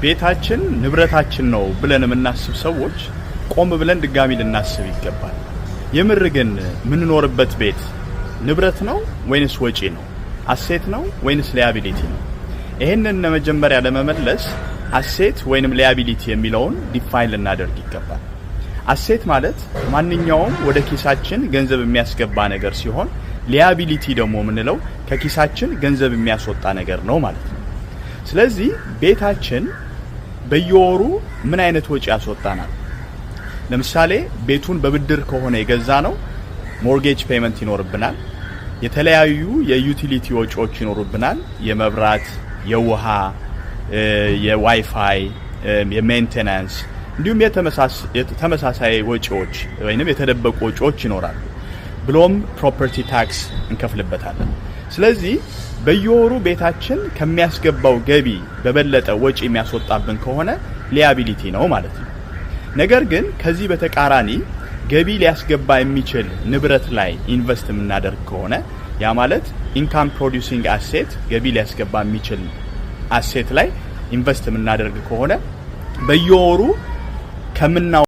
ቤታችን ንብረታችን ነው ብለን የምናስብ ሰዎች ቆም ብለን ድጋሚ ልናስብ ይገባል። የምር ግን ምንኖርበት ቤት ንብረት ነው ወይንስ ወጪ ነው? አሴት ነው ወይንስ ሊያቢሊቲ ነው? ይሄንን ለመጀመሪያ ለመመለስ አሴት ወይንም ሊያቢሊቲ የሚለውን ዲፋይን ልናደርግ ይገባል። አሴት ማለት ማንኛውም ወደ ኪሳችን ገንዘብ የሚያስገባ ነገር ሲሆን ሊያቢሊቲ ደግሞ ምንለው ከኪሳችን ገንዘብ የሚያስወጣ ነገር ነው ማለት ነው። ስለዚህ ቤታችን በየወሩ ምን አይነት ወጪ ያስወጣናል? ለምሳሌ ቤቱን በብድር ከሆነ የገዛ ነው ሞርጌጅ ፔመንት ይኖርብናል። የተለያዩ የዩቲሊቲ ወጪዎች ይኖርብናል። የመብራት፣ የውሃ፣ የዋይፋይ፣ የሜንቴናንስ እንዲሁም የተመሳሳይ ወጪዎች ወይንም የተደበቁ ወጪዎች ይኖራሉ። ብሎም ፕሮፐርቲ ታክስ እንከፍልበታለን። ስለዚህ በየወሩ ቤታችን ከሚያስገባው ገቢ በበለጠ ወጪ የሚያስወጣብን ከሆነ ሊያቢሊቲ ነው ማለት ነው። ነገር ግን ከዚህ በተቃራኒ ገቢ ሊያስገባ የሚችል ንብረት ላይ ኢንቨስት የምናደርግ ከሆነ ያ ማለት ኢንካም ፕሮዲዩሲንግ አሴት ገቢ ሊያስገባ የሚችል አሴት ላይ ኢንቨስት የምናደርግ ከሆነ በየወሩ ከምናው